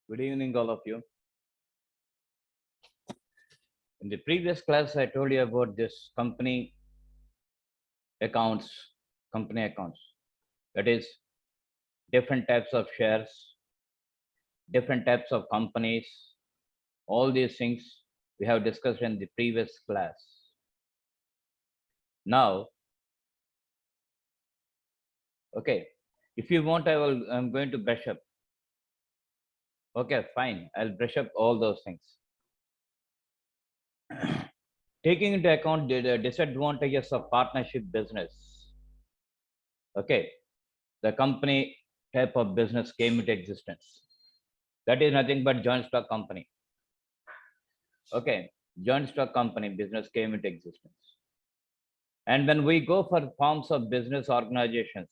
Good evening, all of you. In the previous class, I told you about this accounts, company accounts. That is, different types of shares, different types of companies. All these things we have discussed in the previous class. Now, okay, if you want, I'm going to brush up. Okay, fine. I'll brush up all those things. Taking into account the disadvantages of partnership business. Okay, the company type of business came into existence. That is nothing but joint stock company. Okay, joint stock company business came into existence. And when we go for forms of business organizations,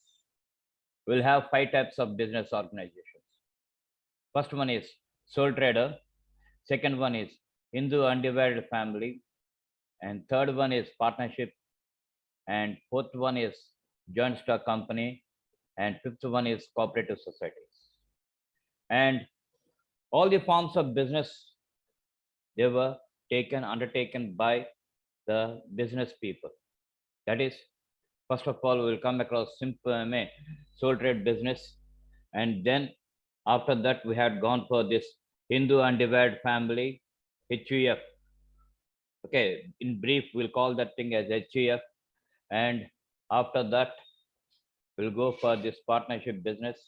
we'll have 5 types of business organizations. First one is sole trader. Second one is Hindu undivided family. And third one is partnership. And fourth one is joint stock company. And fifth one is cooperative societies. And all the forms of business, they were undertaken by the business people. That is, first of all, we will come across simple sole trade business. And then after that, we had gone for this Hindu undivided family, HUF. Okay, in brief, we'll call that thing as HUF. And after that, we'll go for this partnership business.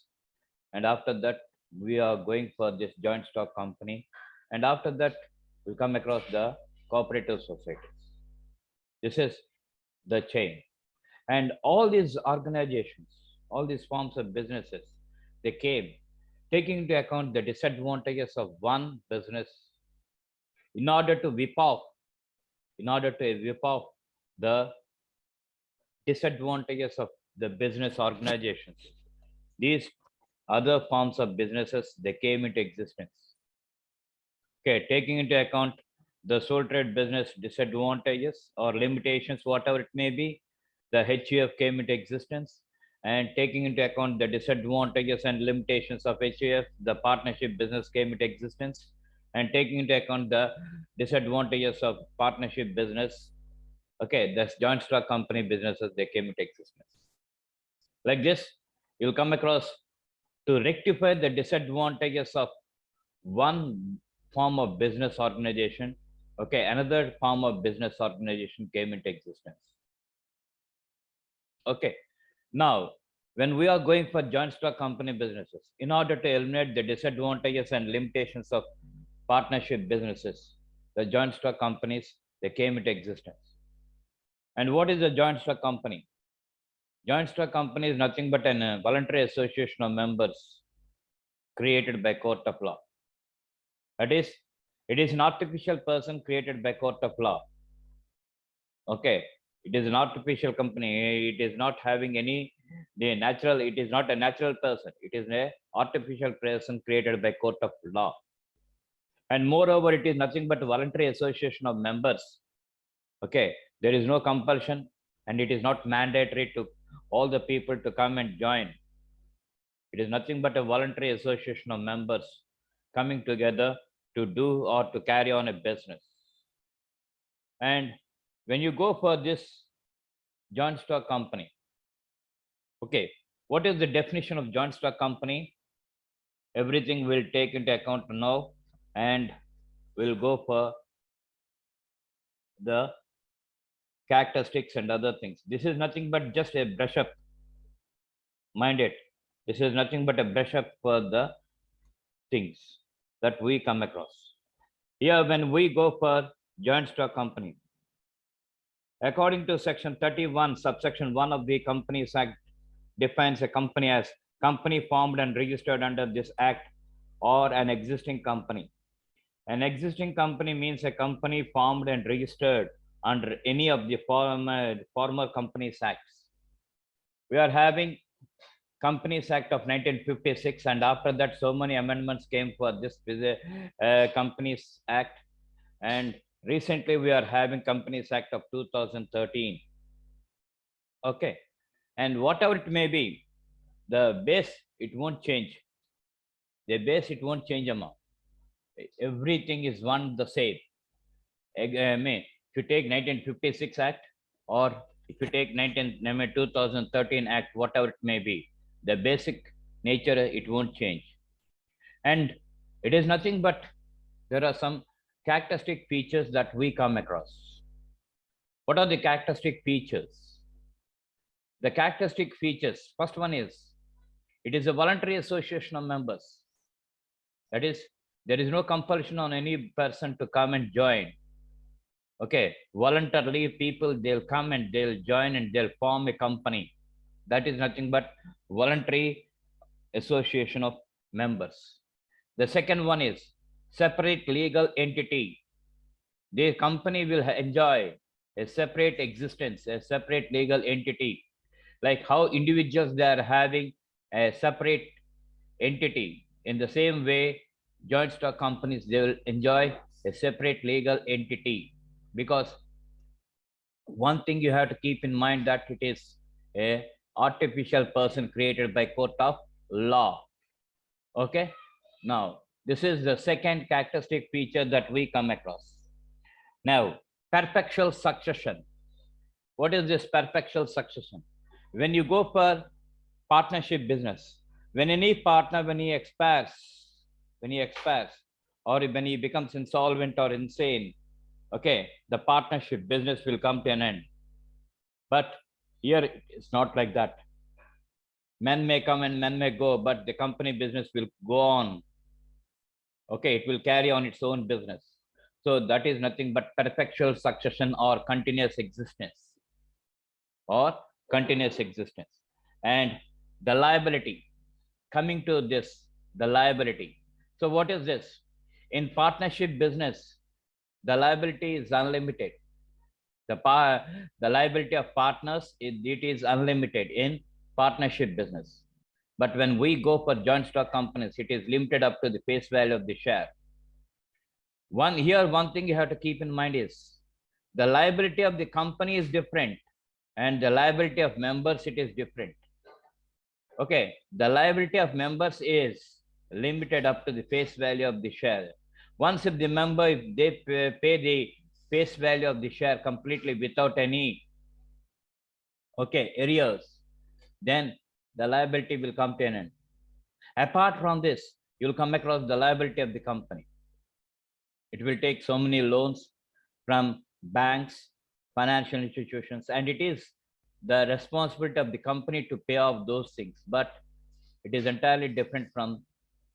And after that, we are going for this joint stock company. And after that, we'll come across the cooperative societies. This is the chain. And all these organizations, all these forms of businesses, they came taking into account the disadvantages of one business in order to whip off the disadvantages of the business organizations. These other forms of businesses, they came into existence. Okay, taking into account the sole trade business disadvantages or limitations, whatever it may be, the HUF came into existence. And taking into account the disadvantages and limitations of HUF, the partnership business came into existence. And taking into account the disadvantages of partnership business, okay, the joint stock company businesses, they came into existence. Like this, you'll come across to rectify the disadvantages of one form of business organization, okay, another form of business organization came into existence. Okay, now when we are going for joint stock company businesses, in order to eliminate the disadvantages and limitations of partnership businesses, the joint stock companies, they came into existence. And what is a joint stock company? Joint stock company is nothing but a voluntary association of members created by court of law. That is, it is an artificial person created by court of law. Okay, it is an artificial company. It is not having any natural. It is not a natural person. It is an artificial person created by court of law. And moreover, it is nothing but a voluntary association of members. Okay, there is no compulsion, and it is not mandatory to all the people to come and join. It is nothing but a voluntary association of members coming together to do or to carry on a business. And when you go for this joint stock company, okay, what is the definition of joint stock company? Everything we'll take into account now, and we'll go for the characteristics and other things. This is nothing but just a brush up. Mind it, this is nothing but a brush up for the things that we come across. Here, when we go for joint stock company, according to section 31, subsection 1 of the Companies Act, defines a company as company formed and registered under this act or an existing company. An existing company means a company formed and registered under any of the former Companies Acts. We are having Companies Act of 1956, and after that, so many amendments came for this Companies Act. And recently, we are having Companies Act of 2013. Okay, and whatever it may be, the base, it won't change. The base, it won't change amount. Everything is one the same. If you take 1956 Act, or if you take 2013 Act, whatever it may be, the basic nature, it won't change. And it is nothing but there are some characteristic features that we come across. What are the characteristic features? The characteristic features, first one is, it is a voluntary association of members. That is, there is no compulsion on any person to come and join. Okay, voluntarily people, they'll come and they'll join and they'll form a company. That is nothing but voluntary association of members. The second one is separate legal entity. The company will enjoy a separate existence, a separate legal entity, like how individuals, they are having a separate entity. In the same way, joint stock companies, they will enjoy a separate legal entity, because one thing you have to keep in mind, that it is a artificial person created by court of law. Okay, now this is the second characteristic feature that we come across. Now, perpetual succession. What is this perpetual succession? When you go for partnership business, when any partner, when he expires, or when he becomes insolvent or insane, okay, the partnership business will come to an end. But here it's not like that. Men may come and men may go, but the company business will go on. Okay, it will carry on its own business. So that is nothing but perpetual succession or continuous existence. And the liability, coming to this, the liability. So what is this? In partnership business, the liability is unlimited. The liability of partners, it is unlimited in partnership business. But when we go for joint stock companies, it is limited up to the face value of the share. One thing you have to keep in mind is, the liability of the company is different, and the liability of members, it is different. Okay, the liability of members is limited up to the face value of the share. Once if the member, if they pay the face value of the share completely without any arrears, then the liability will come to an end. Apart from this, you'll come across the liability of the company. It will take so many loans from banks, financial institutions, and it is the responsibility of the company to pay off those things. But it is entirely different from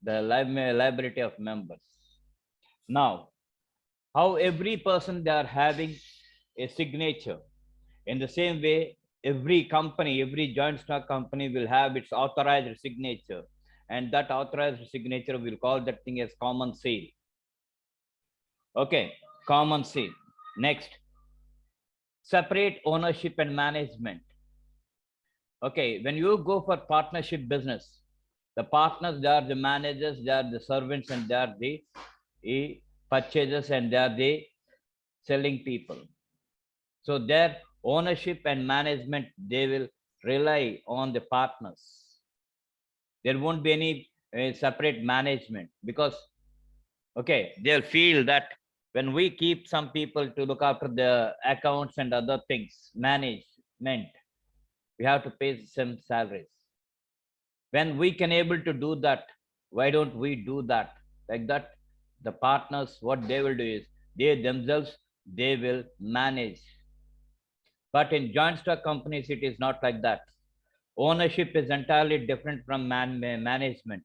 the liability of members. Now, how every person, they are having a signature. In the same way, every company, every joint stock company will have its authorized signature, and that authorized signature, will call that thing as common seal. Okay, common seal. Next, separate ownership and management. Okay, when you go for partnership business, the partners, they are the managers, they are the servants, and they are the purchasers, and they are the selling people. So their ownership and management, they will rely on the partners. There won't be any separate management, because they'll feel that when we keep some people to look after the accounts and other things, management, we have to pay some salaries. When we can able to do that, why don't we do that? Like that, the partners, what they will do is, they themselves, they will manage. But in joint stock companies, it is not like that. Ownership is entirely different from management.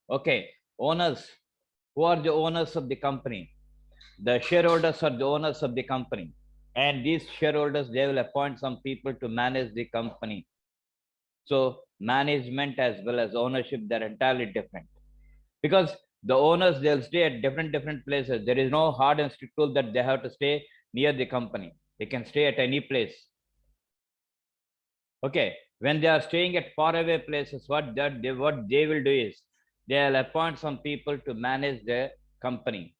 Okay, owners, who are the owners of the company? The shareholders are the owners of the company. And these shareholders, they will appoint some people to manage the company. So management as well as ownership, they're entirely different. Because the owners, they'll stay at different places. There is no hard and strict rule that they have to stay near the company. They can stay at any place. Okay, when they are staying at faraway places, what they will do is, they'll appoint some people to manage the company.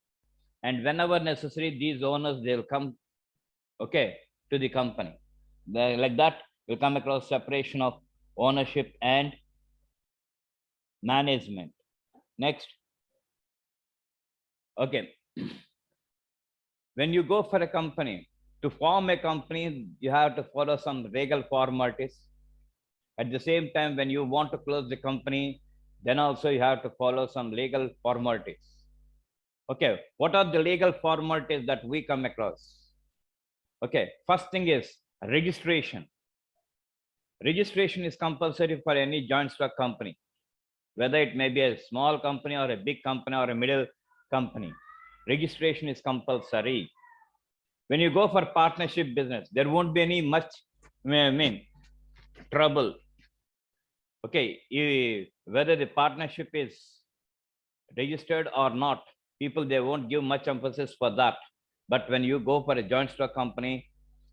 And whenever necessary, these owners, they'll come to the company. Like that, you'll come across separation of ownership and management. Next, okay, when you go for a company, to form a company, you have to follow some legal formalities. At the same time, when you want to close the company, then also you have to follow some legal formalities. Okay, what are the legal formalities that we come across? Okay, first thing is registration. Registration is compulsory for any joint stock company, whether it may be a small company or a big company or a middle company. Registration is compulsory. When you go for partnership business, there won't be any much, I mean, trouble. Okay, whether the partnership is registered or not, people, they won't give much emphasis for that. But when you go for a joint stock company,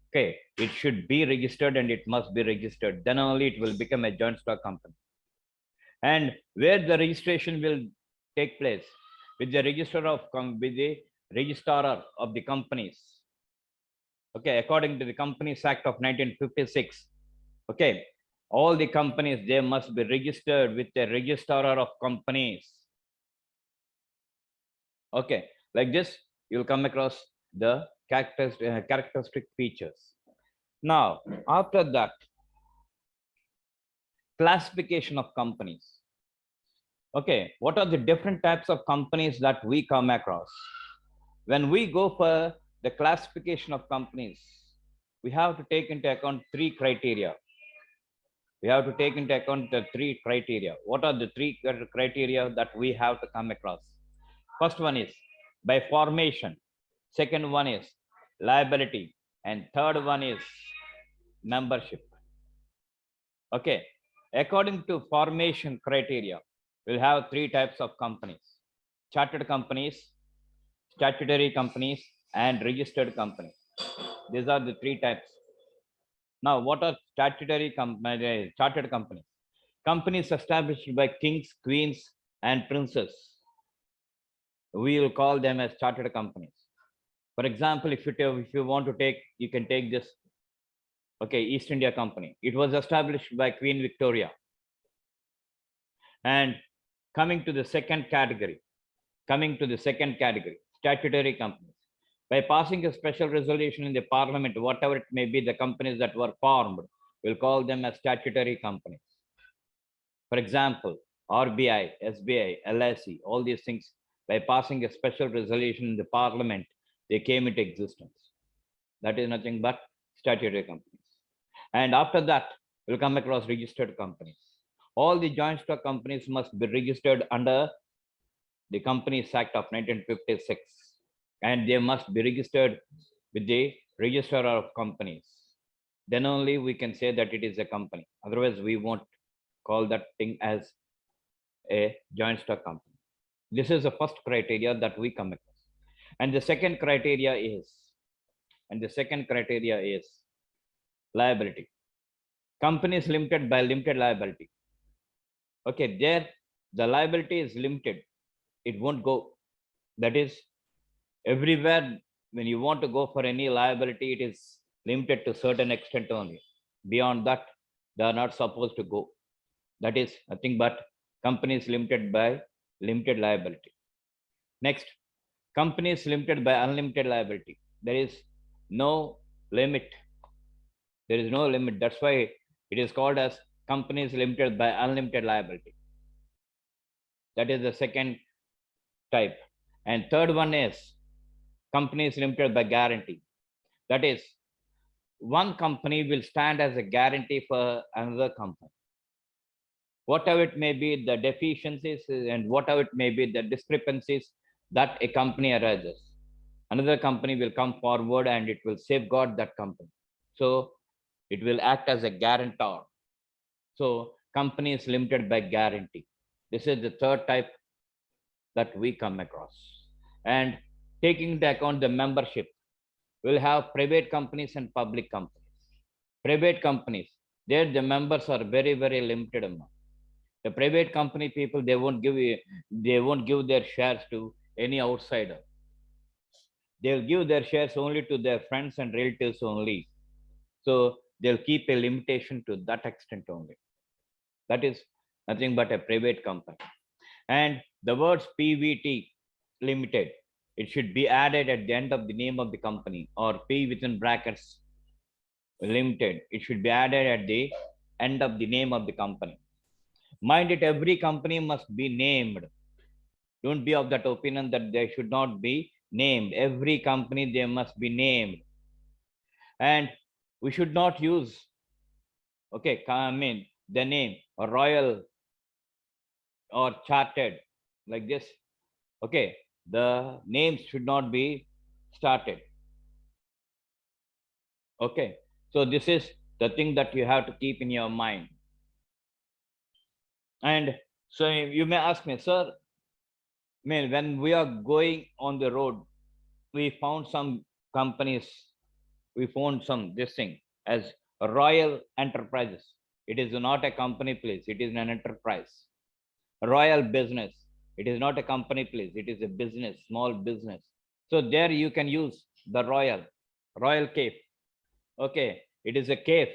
okay, it should be registered and it must be registered. Then only it will become a joint stock company. And where the registration will take place? With the registrar of the companies. Okay, according to the Companies Act of 1956. Okay, all the companies, they must be registered with the registrar of companies. Okay, like this, you'll come across the characteristic features. Now, after that, classification of companies. Okay, what are the different types of companies that we come across? When we go for the classification of companies, we have to take into account three criteria. We have to take into account the three criteria. What are the three criteria that we have to come across? First one is by formation. Second one is liability. And third one is membership. Okay. According to formation criteria, we'll have three types of companies: chartered companies, statutory companies, and registered companies. These are the three types. Now, what are chartered companies? Companies established by kings, queens, and princes. We will call them as chartered companies. For example, if you want to take, you can take this. Okay, East India Company. It was established by Queen Victoria. And coming to the second category, statutory companies. By passing a special resolution in the parliament, whatever it may be, the companies that were formed, we'll call them as statutory companies. For example, RBI, SBI, LIC, all these things, by passing a special resolution in the parliament, they came into existence. That is nothing but statutory companies. And after that, we'll come across registered companies. All the joint stock companies must be registered under the Companies Act of 1956. And they must be registered with the registrar of companies. Then only we can say that it is a company. Otherwise, we won't call that thing as a joint stock company. This is the first criteria that we come across. And the second criteria is liability. Companies limited by limited liability. Okay, there the liability is limited. It won't go. That is, everywhere when you want to go for any liability, it is limited to certain extent only. Beyond that, they are not supposed to go. That is nothing but companies limited by limited liability. Next, companies limited by unlimited liability. There is no limit. There is no limit. That's why it is called as companies limited by unlimited liability. That is the second type. And third one is companies limited by guarantee. That is, one company will stand as a guarantee for another company. Whatever it may be the deficiencies and whatever it may be the discrepancies that a company arises, another company will come forward and it will safeguard that company. So it will act as a guarantor. So company is limited by guarantee. This is the third type that we come across. And taking into account the membership, we'll have private companies and public companies. Private companies, there the members are very, very limited amount. The private company people, they won't give their shares to any outsider. They'll give their shares only to their friends and relatives only. So they'll keep a limitation to that extent only. That is nothing but a private company. And The words PVT Limited, it should be added at the end of the name of the company, or P within brackets Limited, it should be added at the end of the name of the company. Mind it, every company must be named. Don't be of that opinion that they should not be named. Every company, they must be named. And we should not use, okay, I mean, the name or Royal or Chartered like this. Okay, the names should not be started. Okay, so this is the thing that you have to keep in your mind. And so you may ask me, sir, I mean, when we are going on the road, we found some companies, we found some this thing as Royal Enterprises. It is not a company, please. It is an enterprise. Royal Business. It is not a company, please. It is a business, small business. So there you can use the Royal Cafe. Okay, it is a cafe,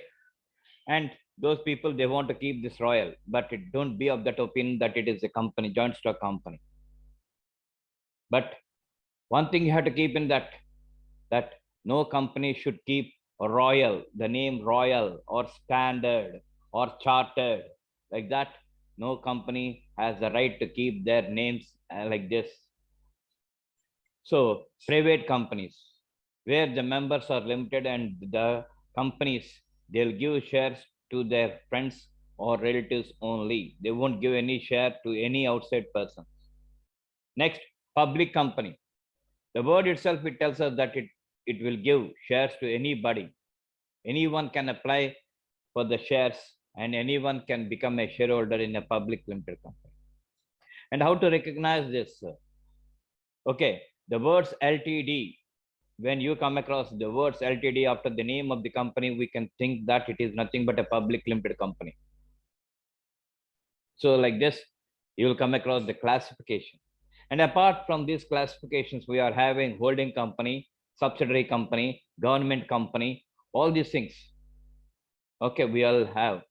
and those people, they want to keep this royal, but it don't be of that opinion that it is a company, joint stock company. But one thing you have to keep in that no company should keep royal, the name royal or standard or chartered like that. No company has the right to keep their names like this. So private companies, where the members are limited and the companies, they'll give shares to their friends or relatives only. They won't give any share to any outside person. Next, public company. The word itself, it tells us that it will give shares to anybody. Anyone can apply for the shares and anyone can become a shareholder in a public limited company. And how to recognize this? Okay, the words LTD, when you come across the words LTD after the name of the company, we can think that it is nothing but a public limited company. So like this, you will come across the classification. And apart from these classifications, we are having holding company, subsidiary company, government company, all these things. Okay, we all have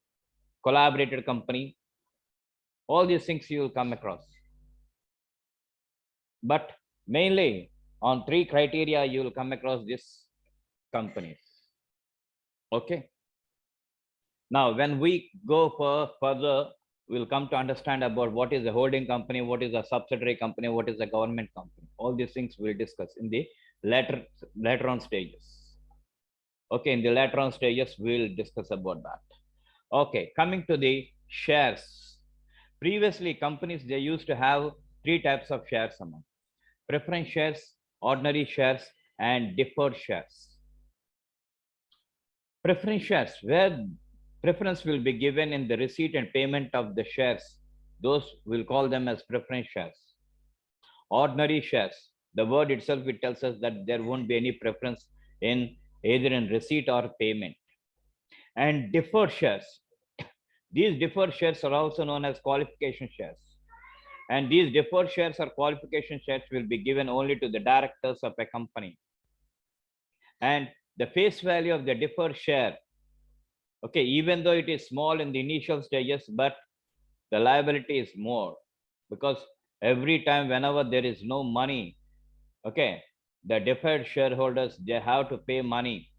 collaborated company, all these things you will come across. But mainly on 3 criteria, you will come across these companies. Okay. Now, when we go for further, we'll come to understand about what is a holding company, what is a subsidiary company, what is a government company. All these things we'll discuss in the later on stages. Okay, in the later on stages, we'll discuss about that. Okay, coming to the shares. Previously, companies, they used to have 3 types of shares among: preference shares, ordinary shares, and deferred shares. Preference shares, where preference will be given in the receipt and payment of the shares, those will call them as preference shares. Ordinary shares, the word itself, it tells us that there won't be any preference in either in receipt or payment. And deferred shares, these deferred shares are also known as qualification shares. And these deferred shares or qualification shares will be given only to the directors of a company. And the face value of the deferred share, okay, even though it is small in the initial stages, but the liability is more, because every time whenever there is no money, okay, the deferred shareholders, they have to pay money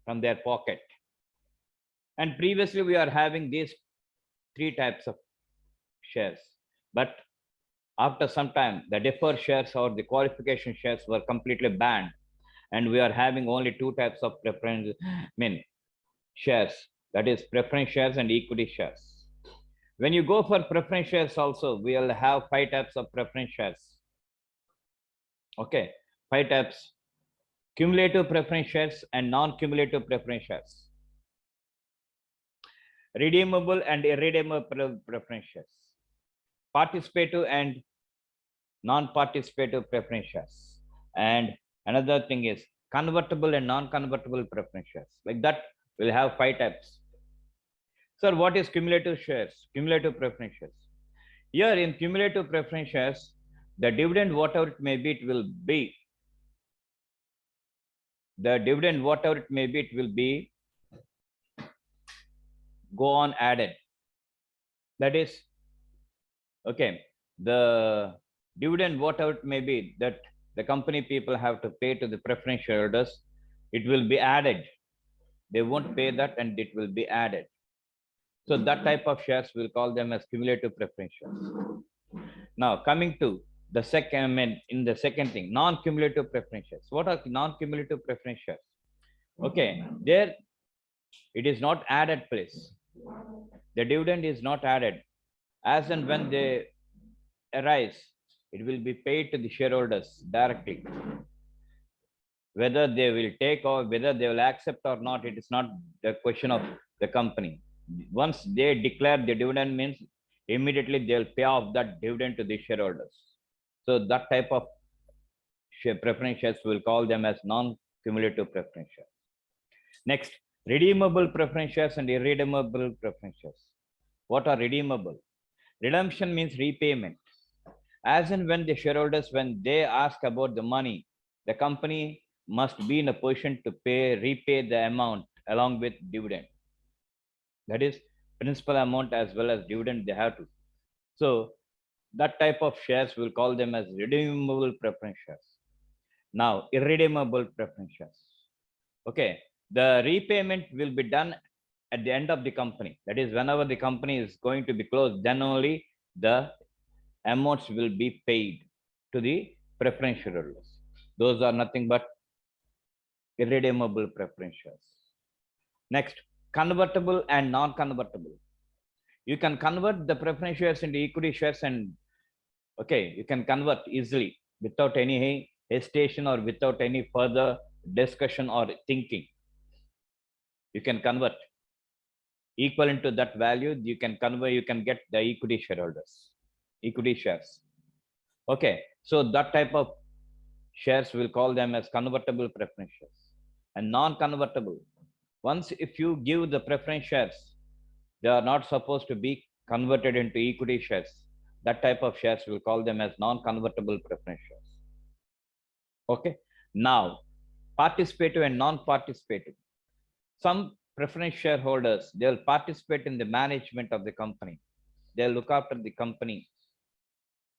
from their pocket. And previously we are having these 3 types of shares, but after some time the deferred shares or the qualification shares were completely banned, and we are having only 2 types of preference shares, that is preference shares and equity shares. When you go for preference shares also, we will have 5 types of preference shares. Okay, 5 types: cumulative preference shares and non-cumulative preference shares, redeemable and irredeemable preference shares, participative and non-participative preference shares, and another thing is convertible and non-convertible preference shares. Like that, we'll have 5 types. Sir, what is cumulative shares? Cumulative preference shares. Here in cumulative preference shares, the dividend, whatever it may be, it will be. The dividend, whatever it may be, it will be go on added. That is, okay, the dividend, whatever it may be, that the company people have to pay to the preference shareholders, it will be added. They won't pay that and it will be added. So that type of shares, we'll call them as cumulative preference shares. Now, coming to the second, I mean, in the second thing, non-cumulative preference shares. What are non-cumulative preference shares? Okay, there it is not added place. The dividend is not added. As and when they arise, it will be paid to the shareholders directly. Whether they will take or whether they will accept or not, it is not the question of the company. Once they declare the dividend means immediately they will pay off that dividend to the shareholders. So that type of preference shares, will call them as non-cumulative preference shares. Next, redeemable preference shares and irredeemable preference shares. What are redeemable? Redemption means repayment. As and when the shareholders, when they ask about the money, the company must be in a position to repay the amount along with dividend. That is principal amount as well as dividend they have to. So that type of shares, will call them as redeemable preference shares. Now, irredeemable preference shares. Okay, the repayment will be done at the end of the company. That is, whenever the company is going to be closed, then only the amounts will be paid to the preference shareholders. Those are nothing but irredeemable preference shares. Next, convertible and non-convertible. You can convert the preference shares into equity shares, and okay, you can convert easily without any hesitation or without any further discussion or thinking. You can convert equivalent to that value. You can convert, you can get the equity shareholders, equity shares. Okay, so that type of shares, will call them as convertible preference shares. And non-convertible, once if you give the preference shares, they are not supposed to be converted into equity shares. That type of shares, will call them as non-convertible preference shares. Okay, now participative and non-participative. Some preference shareholders, they'll participate in the management of the company. They'll look after the company.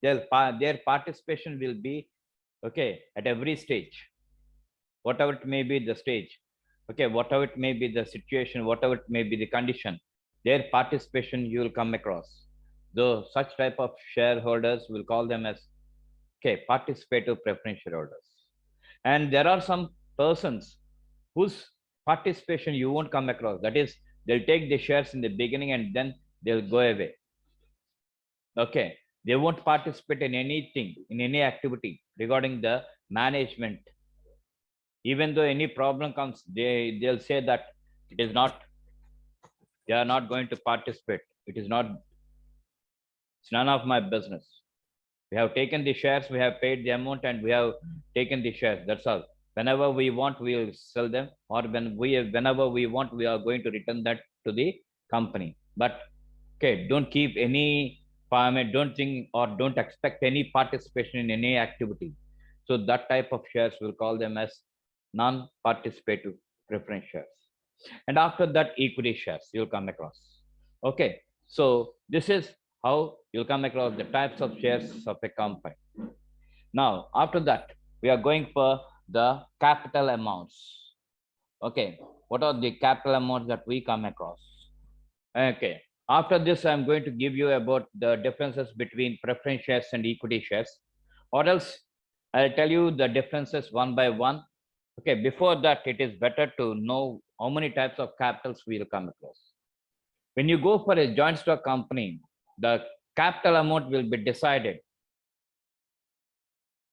Their participation will be okay at every stage, whatever it may be the stage. Okay, whatever it may be the situation, whatever it may be the condition, their participation you will come across. Though such type of shareholders, will call them as okay participative preference shareholders. And there are some persons whose participation you won't come across. That is, they'll take the shares in the beginning and then they'll go away. Okay, they won't participate in anything, in any activity regarding the management. Even though any problem comes, they'll say that it is not, they are not going to participate. It is not, it's none of my business. We have taken the shares, we have paid the amount, and we have taken the shares. That's all. Whenever we want, we will sell them, or whenever we want, we are going to return that to the company. But okay, don't keep any, don't think or don't expect any participation in any activity. So that type of shares, will call them as non-participative preference shares. And after that, equity shares you'll come across. Okay, so this is how you'll come across the types of shares of a company. Now, after that, we are going for the capital amounts. Okay, what are the capital amounts that we come across? Okay, after this, I'm going to give you about the differences between preference shares and equity shares, or else I'll tell you the differences one by one. Okay, before that, it is better to know how many types of capitals we'll come across. When you go for a joint stock company, the capital amount will be decided.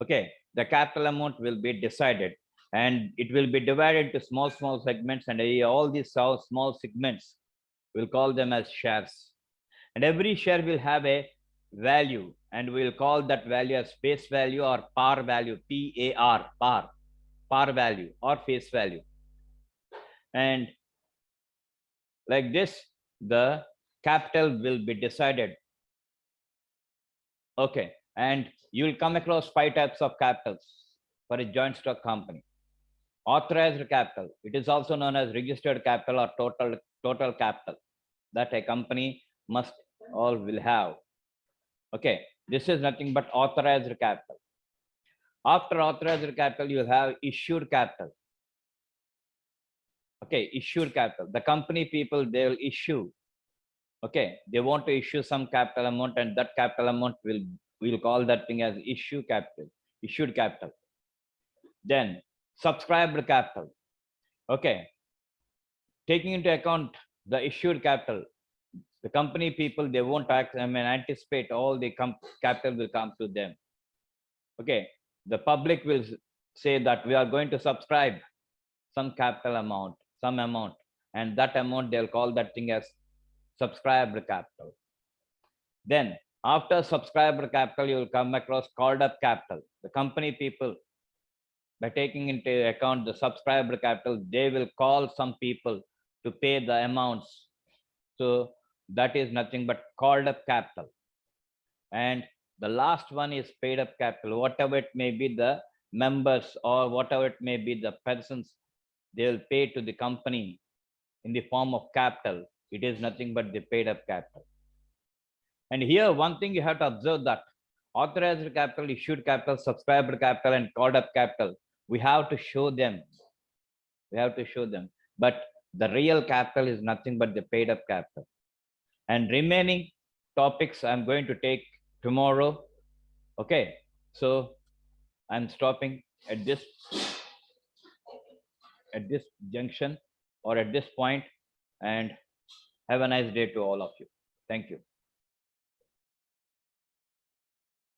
Okay, the capital amount will be decided, and it will be divided into small segments, and all these small segments, we'll call them as shares. And every share will have a value, and we'll call that value as face value or par value, PAR, par value or face value. And like this, the capital will be decided. Okay, and you will come across 5 types of capitals for a joint stock company. Authorized capital, it is also known as registered capital or total capital that a company must all will have. Okay, This is nothing but authorized capital. After authorized capital, you have issued capital. Okay, issued capital. The company people, they will issue. Okay, they want to issue some capital amount, and that capital amount we'll call that thing as issue capital, issued capital. Then subscribed capital. Okay, taking into account the issued capital, the company people, they won't anticipate all the capital will come to them. Okay, the public will say that we are going to subscribe some capital amount, some amount, and that amount they'll call that thing as subscribed capital. Then after subscribed capital, you will come across called up capital. The company people, by taking into account the subscribed capital, they will call some people to pay the amounts. So that is nothing but called up capital. And the last one is paid up capital. Whatever it may be the members or whatever it may be the persons, they will pay to the company in the form of capital. It is nothing but the paid up capital. And here one thing you have to observe that authorized capital, issued capital, subscribed capital, and called up capital, we have to show them. We have to show them. But the real capital is nothing but the paid up capital. And remaining topics I'm going to take tomorrow. Okay, so I'm stopping at this junction or at this point, and have a nice day to all of you. Thank you.